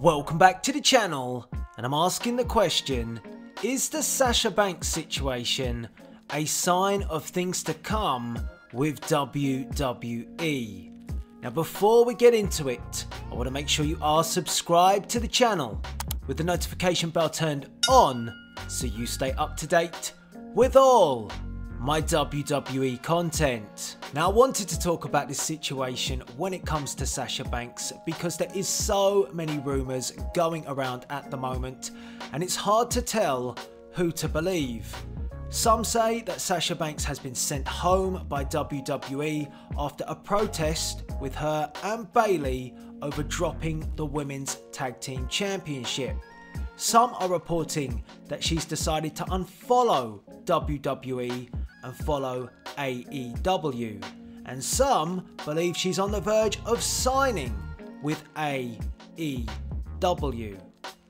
Welcome back to the channel, and I'm asking the question, is the Sasha Banks situation a sign of things to come with WWE? Now before we get into it, I want to make sure you are subscribed to the channel with the notification bell turned on so you stay up to date with all my WWE content. Now I wanted to talk about this situation when it comes to Sasha Banks because there is so many rumours going around at the moment and it's hard to tell who to believe. Some say that Sasha Banks has been sent home by WWE after a protest with her and Bayley over dropping the Women's Tag Team Championship. Some are reporting that she's decided to unfollow WWE and follow AEW, and some believe she's on the verge of signing with AEW.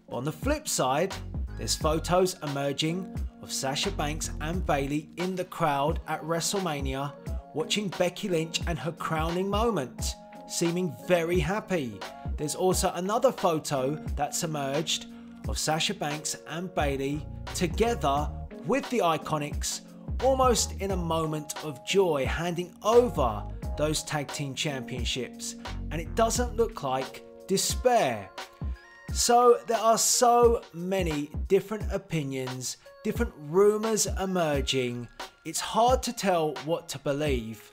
On the flip side, there's photos emerging of Sasha Banks and Bayley in the crowd at WrestleMania watching Becky Lynch and her crowning moment, seeming very happy. There's also another photo that's emerged of Sasha Banks and Bayley together with the Iconics, almost in a moment of joy, handing over those tag team championships, and it doesn't look like despair. So there are so many different opinions, different rumours emerging. It's hard to tell what to believe,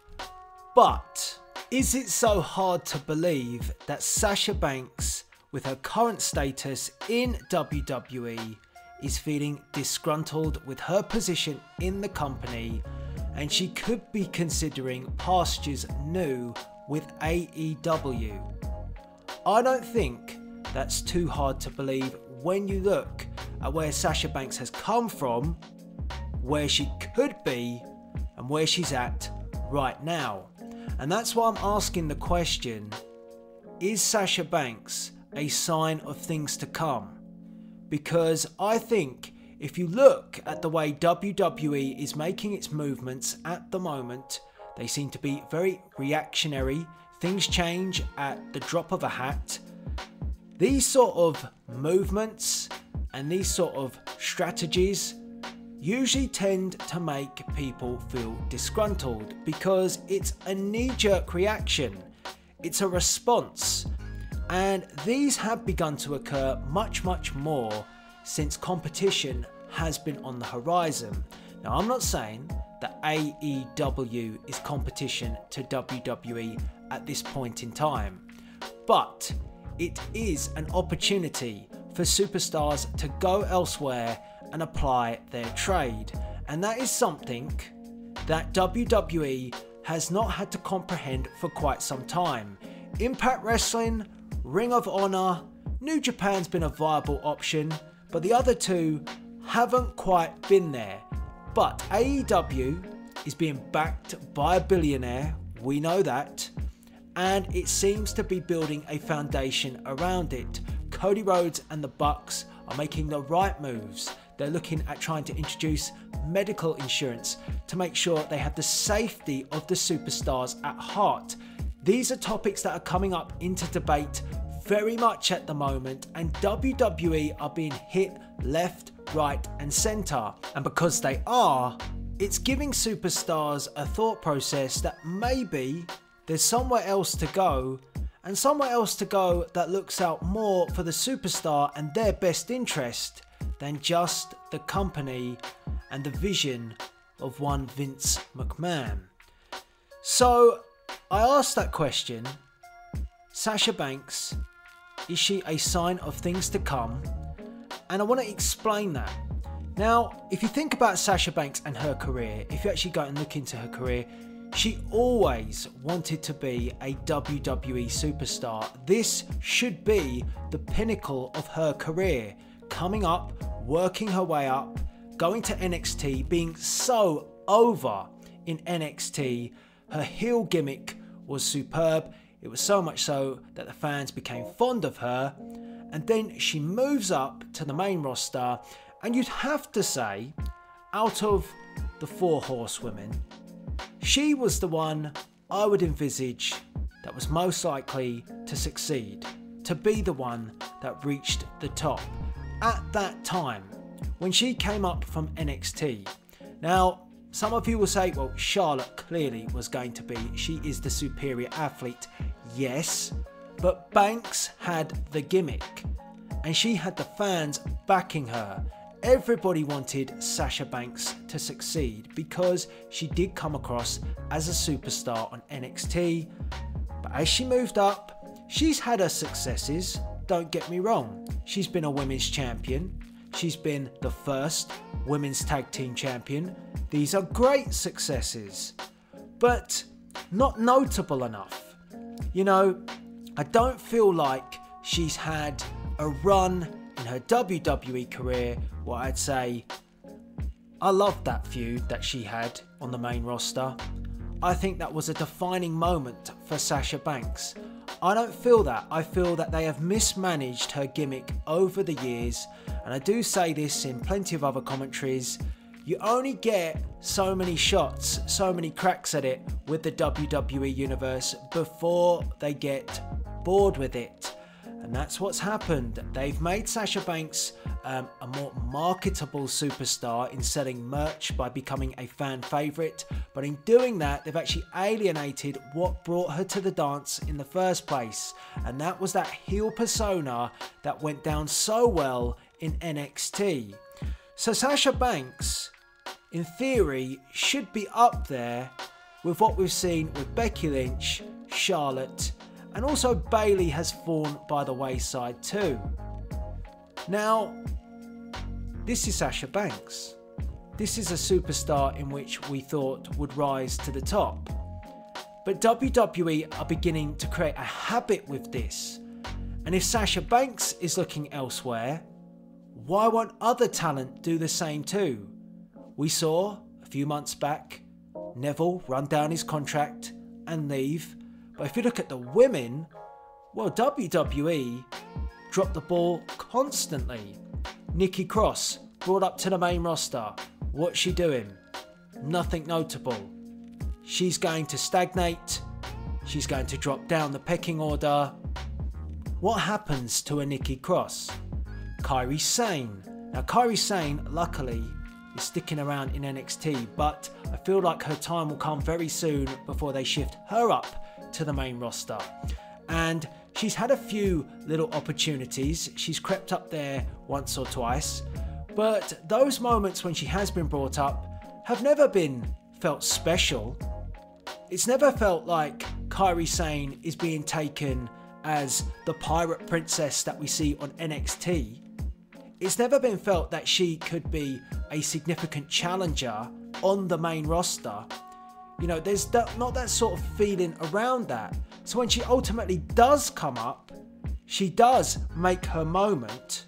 but is it so hard to believe that Sasha Banks, with her current status in WWE, is feeling disgruntled with her position in the company and she could be considering pastures new with AEW? I don't think that's too hard to believe when you look at where Sasha Banks has come from, where she could be and where she's at right now. And that's why I'm asking the question, is Sasha Banks a sign of things to come? Because I think if you look at the way WWE is making its movements at the moment, they seem to be very reactionary. Things change at the drop of a hat. These sort of movements and these sort of strategies usually tend to make people feel disgruntled because it's a knee-jerk reaction. It's a response. And these have begun to occur much more since competition has been on the horizon. Now I'm not saying that AEW is competition to WWE at this point in time, but it is an opportunity for superstars to go elsewhere and apply their trade. And that is something that WWE has not had to comprehend for quite some time. Impact Wrestling, Ring of Honor, New Japan's been a viable option, but the other two haven't quite been there. But AEW is being backed by a billionaire, we know that, and it seems to be building a foundation around it. Cody Rhodes and the Bucks are making the right moves. They're looking at trying to introduce medical insurance to make sure they have the safety of the superstars at heart. These are topics that are coming up into debate very much at the moment, and WWE are being hit left, right and centre. And because they are, it's giving superstars a thought process that maybe there's somewhere else to go, and somewhere else to go that looks out more for the superstar and their best interest than just the company and the vision of one Vince McMahon. So I asked that question, Sasha Banks, is she a sign of things to come? And I want to explain that. Now, if you think about Sasha Banks and her career, if you actually go and look into her career, she always wanted to be a WWE superstar. This should be the pinnacle of her career. Coming up, working her way up, going to NXT, being so over in NXT. Her heel gimmick was superb. It was so much so that the fans became fond of her. And then she moves up to the main roster, and you'd have to say, out of the 4 horsewomen, she was the one I would envisage that was most likely to succeed, to be the one that reached the top at that time when she came up from NXT. Now, some of you will say, well, Charlotte clearly was going to be, she is the superior athlete. Yes, but Banks had the gimmick and she had the fans backing her. Everybody wanted Sasha Banks to succeed because she did come across as a superstar on NXT. But as she moved up, she's had her successes, don't get me wrong. She's been a women's champion. She's been the first women's tag team champion. These are great successes, but not notable enough. You know, I don't feel like she's had a run in her WWE career where I'd say, I loved that feud that she had on the main roster. I think that was a defining moment for Sasha Banks. I don't feel that. I feel that they have mismanaged her gimmick over the years, and I do say this in plenty of other commentaries. You only get so many shots, so many cracks at it with the WWE universe before they get bored with it. And that's what's happened. They've made Sasha Banks a more marketable superstar in selling merch by becoming a fan favourite. But in doing that, they've actually alienated what brought her to the dance in the first place. And that was that heel persona that went down so well in NXT. So Sasha Banks, in theory, should be up there with what we've seen with Becky Lynch, Charlotte, and also Bayley has fallen by the wayside too. Now, this is Sasha Banks. This is a superstar in which we thought would rise to the top. But WWE are beginning to create a habit with this. And if Sasha Banks is looking elsewhere, why won't other talent do the same too? We saw a few months back Neville run down his contract and leave. But if you look at the women, well, WWE dropped the ball constantly. Nikki Cross brought up to the main roster. What's she doing? Nothing notable. She's going to stagnate. She's going to drop down the pecking order. What happens to a Nikki Cross? Kairi Sane. Now, Kairi Sane, luckily, is sticking around in NXT, but I feel like her time will come very soon before they shift her up to the main roster. And she's had a few little opportunities. She's crept up there once or twice, but those moments when she has been brought up have never been felt special. It's never felt like Kairi Sane is being taken as the pirate princess that we see on NXT. It's never been felt that she could be a significant challenger on the main roster. You know, there's not that sort of feeling around that. So when she ultimately does come up, she does make her moment.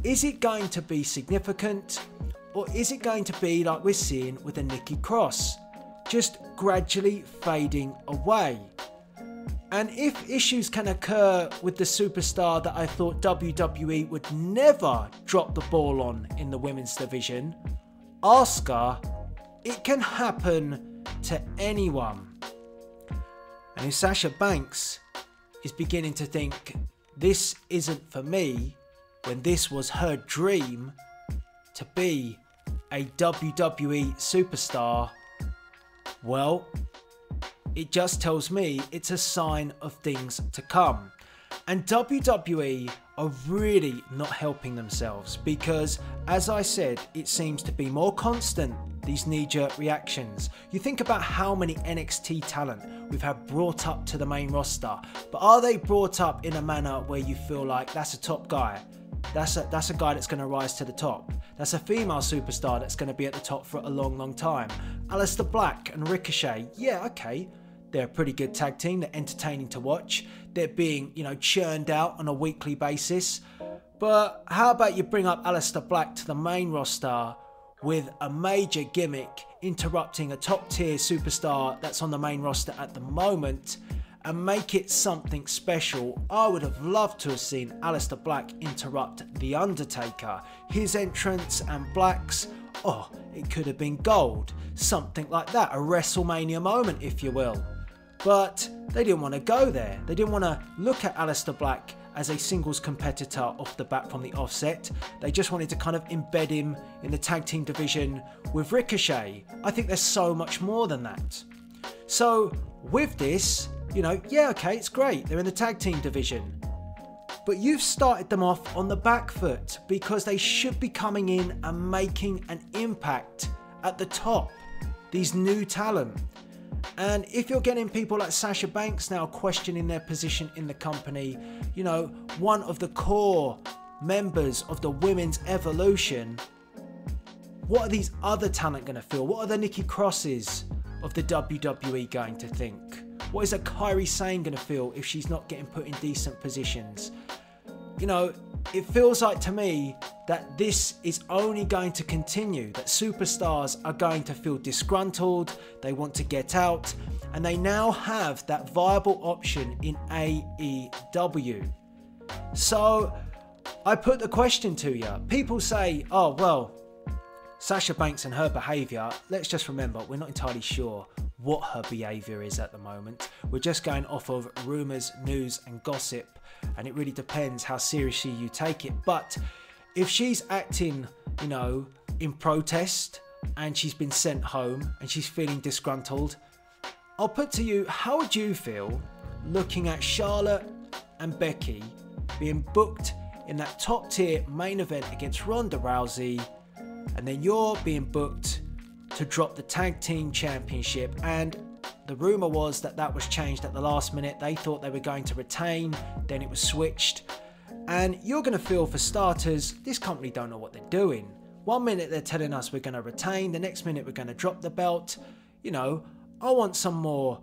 Is it going to be significant? Or is it going to be like we're seeing with a Nikki Cross, just gradually fading away? And if issues can occur with the superstar that I thought WWE would never drop the ball on in the women's division, Asuka, it can happen to anyone. And if Sasha Banks is beginning to think this isn't for me, when this was her dream to be a WWE superstar, well, it just tells me it's a sign of things to come. And WWE are really not helping themselves because, as I said, it seems to be more constant, these knee-jerk reactions. You think about how many NXT talent we've had brought up to the main roster, but are they brought up in a manner where you feel like that's a top guy? That's a guy that's going to rise to the top. That's a female superstar that's going to be at the top for a long, long time. Aleister Black and Ricochet, yeah, okay. They're a pretty good tag team. They're entertaining to watch. They're being, churned out on a weekly basis. But how about you bring up Aleister Black to the main roster with a major gimmick interrupting a top tier superstar that's on the main roster at the moment and make it something special? I would have loved to have seen Aleister Black interrupt The Undertaker. His entrance and Black's, oh, it could have been gold. Something like that. A WrestleMania moment, if you will. But they didn't want to go there. They didn't want to look at Aleister Black as a singles competitor off the bat from the offset. They just wanted to kind of embed him in the tag team division with Ricochet. I think there's so much more than that. So with this, you know, yeah, okay, it's great. They're in the tag team division. But you've started them off on the back foot because they should be coming in and making an impact at the top. These new talent. And if you're getting people like Sasha Banks now questioning their position in the company, you know, one of the core members of the women's evolution, what are these other talent going to feel? What are the Nikki Crosses of the WWE going to think? What is a Kairi Sane going to feel if she's not getting put in decent positions? You know, it feels like to me that this is only going to continue, that superstars are going to feel disgruntled, they want to get out, and they now have that viable option in AEW. So I put the question to you. People say, oh, well, Sasha Banks and her behaviour, let's just remember, we're not entirely sure what her behaviour is at the moment. We're just going off of rumours, news and gossip, and it really depends how seriously you take it. But if she's acting, you know, in protest and she's been sent home and she's feeling disgruntled, I'll put to you, how would you feel looking at Charlotte and Becky being booked in that top tier main event against Ronda Rousey, and then you're being booked to drop the tag team championship, and the rumour was that that was changed at the last minute. They thought they were going to retain, then it was switched. And you're going to feel, for starters, this company don't know what they're doing. One minute they're telling us we're going to retain, the next minute we're going to drop the belt. You know, I want some more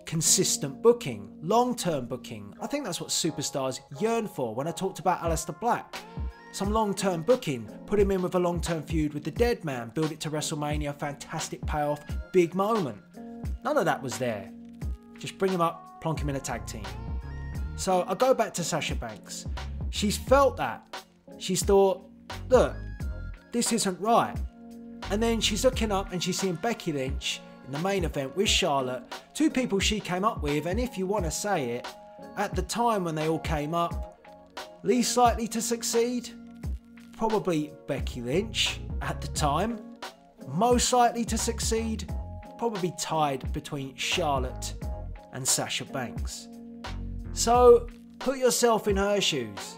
consistent booking, long-term booking. I think that's what superstars yearn for. When I talked about Aleister Black, some long-term booking, put him in with a long-term feud with the Dead Man, build it to WrestleMania, fantastic payoff, big moment. None of that was there. Just bring him up, plonk him in a tag team. So I go back to Sasha Banks. She's felt that. She's thought, look, this isn't right. And then she's looking up and she's seeing Becky Lynch in the main event with Charlotte, two people she came up with, and if you want to say it, at the time when they all came up, least likely to succeed, probably Becky Lynch at the time. Most likely to succeed, probably tied between Charlotte and Sasha Banks. So put yourself in her shoes.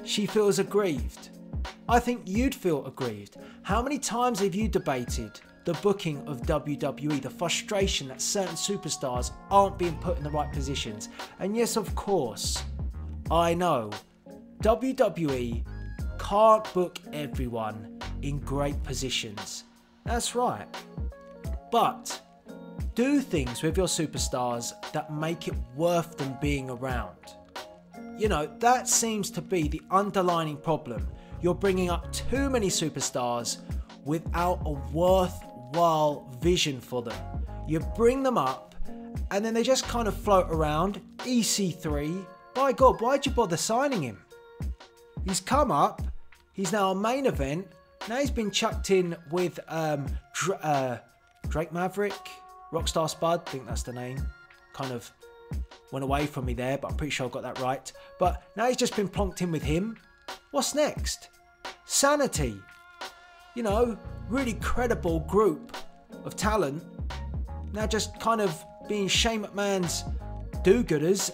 She feels aggrieved. I think you'd feel aggrieved. How many times have you debated the booking of WWE, the frustration that certain superstars aren't being put in the right positions? And yes, of course, I know WWE can't book everyone in great positions. That's right. But do things with your superstars that make it worth them being around. You know, that seems to be the underlying problem. You're bringing up too many superstars without a worthwhile vision for them. You bring them up and then they just kind of float around. EC3, by God, why'd you bother signing him? He's come up, he's now a main event, now he's been chucked in with Drake Maverick, Rockstar Spud, I think that's the name. Kind of went away from me there, but I'm pretty sure I got that right. But now he's just been plonked in with him. What's next? Sanity. You know, really credible group of talent. Now just kind of being Shane McMahon's do-gooders,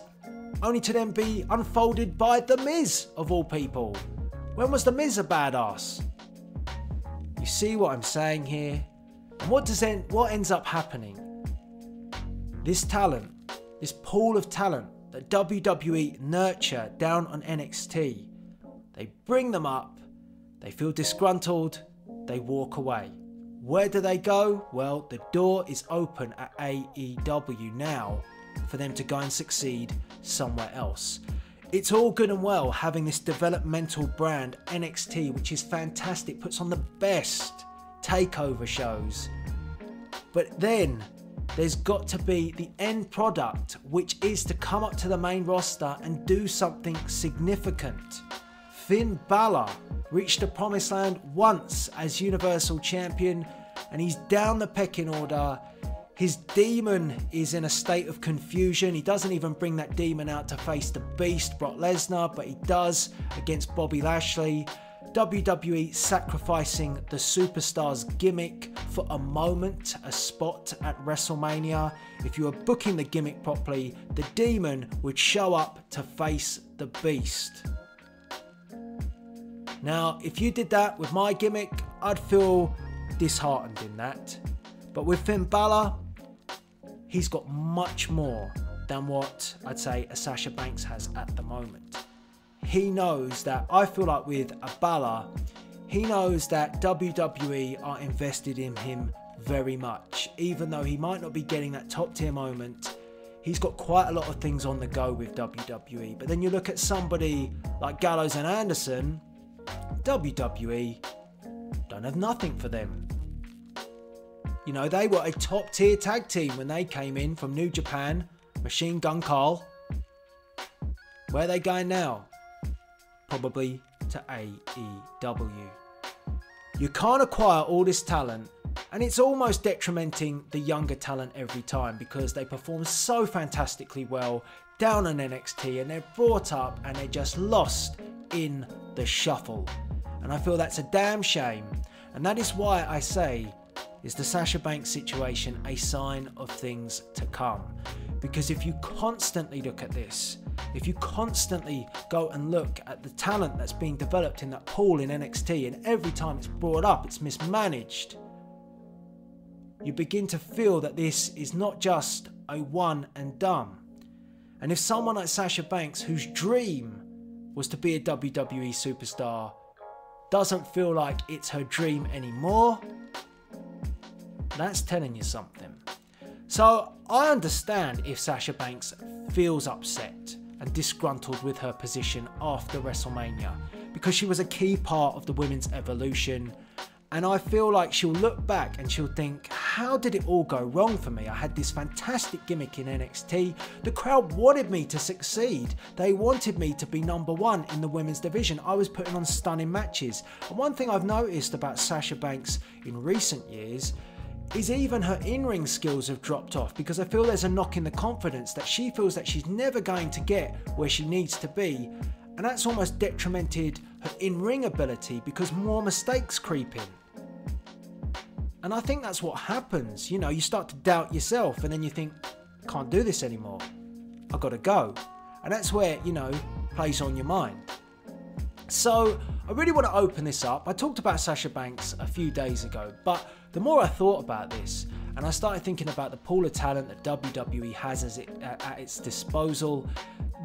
only to then be unfolded by The Miz, of all people. When was The Miz a badass? You see what I'm saying here? And what ends up happening? This talent, this pool of talent that WWE nurture down on NXT, they bring them up, they feel disgruntled, they walk away. Where do they go? Well, the door is open at AEW now for them to go and succeed somewhere else. It's all good and well having this developmental brand NXT, which is fantastic, puts on the best takeover shows. But then there's got to be the end product, which is to come up to the main roster and do something significant. Finn Balor reached the promised land once as Universal Champion, and he's down the pecking order. His demon is in a state of confusion. He doesn't even bring that demon out to face the beast, Brock Lesnar, but he does against Bobby Lashley. WWE sacrificing the superstar's gimmick for a moment, a spot at WrestleMania. If you were booking the gimmick properly, the demon would show up to face the beast. Now, if you did that with my gimmick, I'd feel disheartened in that. But with Finn Balor, he's got much more than what I'd say a Sasha Banks has at the moment. He knows that, I feel like with a Balor, he knows that WWE are invested in him very much. Even though he might not be getting that top tier moment, he's got quite a lot of things on the go with WWE. But then you look at somebody like Gallows and Anderson, WWE don't have nothing for them. You know, they were a top tier tag team when they came in from New Japan, Machine Gun Carl. Where are they going now? Probably to AEW. You can't acquire all this talent, and it's almost detrimenting the younger talent every time because they perform so fantastically well down on NXT and they're brought up and they're just lost in the shuffle. And I feel that's a damn shame. And that is why I say, is the Sasha Banks situation a sign of things to come? Because if you constantly look at this, if you constantly go and look at the talent that's being developed in that pool in NXT, and every time it's brought up, it's mismanaged, you begin to feel that this is not just a one and done. And if someone like Sasha Banks, whose dream was to be a WWE superstar, doesn't feel like it's her dream anymore, that's telling you something. So I understand if Sasha Banks feels upset and disgruntled with her position after WrestleMania, because she was a key part of the women's evolution. And I feel like she'll look back and she'll think, how did it all go wrong for me? I had this fantastic gimmick in NXT. The crowd wanted me to succeed. They wanted me to be number one in the women's division. I was putting on stunning matches. And one thing I've noticed about Sasha Banks in recent years is even her in-ring skills have dropped off, because I feel there's a knock in the confidence that she feels that she's never going to get where she needs to be. And that's almost detrimented her in-ring ability because more mistakes creep in. And I think that's what happens. You know, you start to doubt yourself and then you think, can't do this anymore. I've got to go. And that's where, you know, plays on your mind. So I really want to open this up. I talked about Sasha Banks a few days ago, but the more I thought about this and I started thinking about the pool of talent that WWE has at its disposal,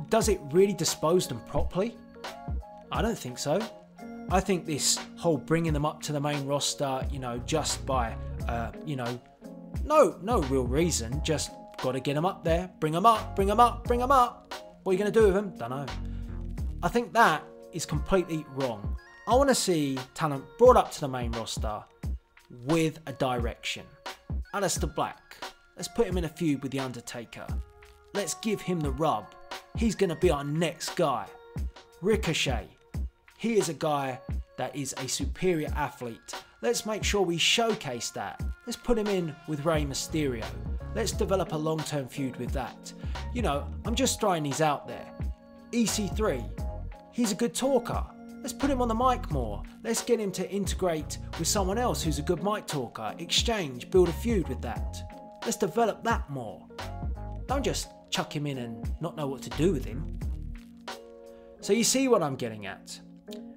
does it really dispose them properly? I don't think so. I think this whole bringing them up to the main roster, you know, just by, no real reason, just got to get them up there, bring them up. What are you going to do with them? Don't know. I think that is completely wrong. I want to see talent brought up to the main roster with a direction. Aleister Black, let's put him in a feud with The Undertaker. Let's give him the rub. He's going to be our next guy. Ricochet, he is a guy that is a superior athlete. Let's make sure we showcase that. Let's put him in with Rey Mysterio. Let's develop a long-term feud with that. You know, I'm just throwing these out there. EC3, he's a good talker. Let's put him on the mic more. Let's get him to integrate with someone else who's a good mic talker. Exchange, build a feud with that. Let's develop that more. Don't just chuck him in and not know what to do with him. So you see what I'm getting at.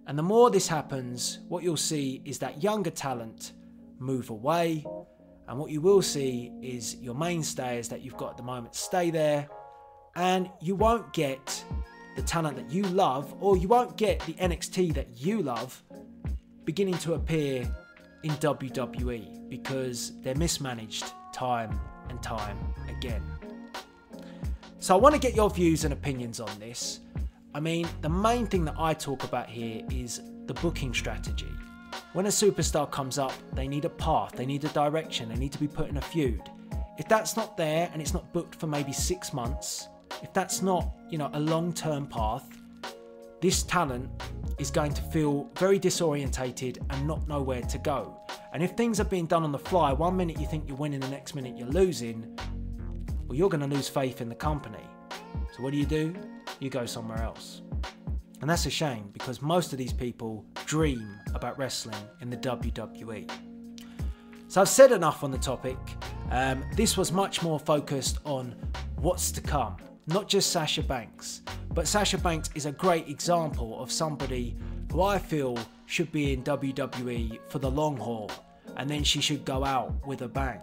And the more this happens, what you'll see is that younger talent move away. And what you will see is your mainstays that you've got at the moment stay there. And you won't get the talent that you love, or you won't get the NXT that you love beginning to appear in WWE, because they're mismanaged time and time again. So I want to get your views and opinions on this. I mean, the main thing that I talk about here is the booking strategy. When a superstar comes up, they need a path, they need a direction, they need to be put in a feud. If that's not there and it's not booked for maybe 6 months, if that's not, you know, a long-term path, this talent is going to feel very disorientated and not know where to go. And if things are being done on the fly, one minute you think you're winning, the next minute you're losing, well, you're going to lose faith in the company. So what do? You go somewhere else. And that's a shame, because most of these people dream about wrestling in the WWE. So I've said enough on the topic. This was much more focused on what's to come, not just Sasha Banks. But Sasha Banks is a great example of somebody who I feel should be in WWE for the long haul, and then she should go out with a bang.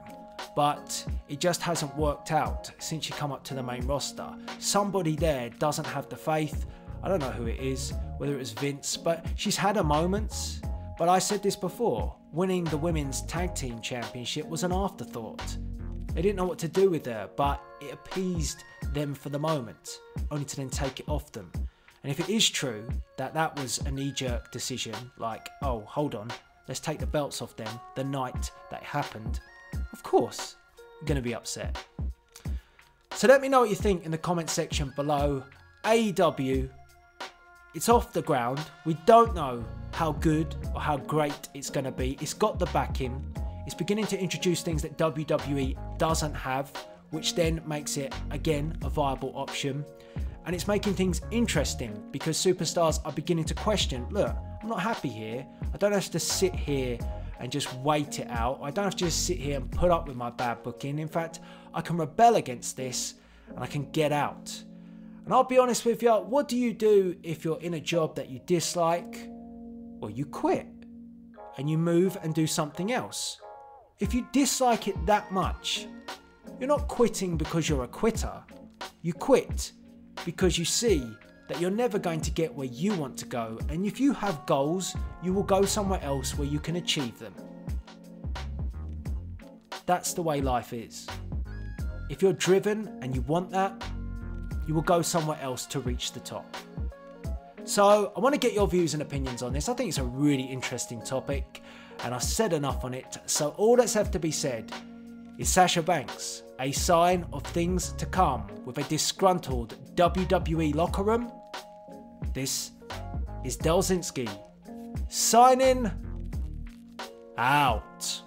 But it just hasn't worked out since she come up to the main roster. Somebody there doesn't have the faith. I don't know who it is, whether it was Vince, but she's had her moments. But I said this before, winning the Women's Tag Team Championship was an afterthought. They didn't know what to do with her, but it appeased them for the moment, only to then take it off them. And if it is true that that was a knee-jerk decision, like, oh, hold on, let's take the belts off them the night that happened, of course, you're going to be upset. So let me know what you think in the comment section below. AEW, it's off the ground. We don't know how good or how great it's going to be. It's got the backing. It's beginning to introduce things that WWE doesn't have, which then makes it, again, a viable option. And it's making things interesting because superstars are beginning to question, look, I'm not happy here. I don't have to sit here and just wait it out. I don't have to just sit here and put up with my bad booking. In fact, I can rebel against this and I can get out. And I'll be honest with you, what do you do if you're in a job that you dislike? Well, you quit and you move and do something else. If you dislike it that much, you're not quitting because you're a quitter. You quit because you see that you're never going to get where you want to go. And if you have goals, you will go somewhere else where you can achieve them. That's the way life is. If you're driven and you want that, you will go somewhere else to reach the top. So I want to get your views and opinions on this. I think it's a really interesting topic and I've said enough on it. So all that's left to be said is Sasha Banks a sign of things to come with a disgruntled WWE locker room? This is Delzinski signing out.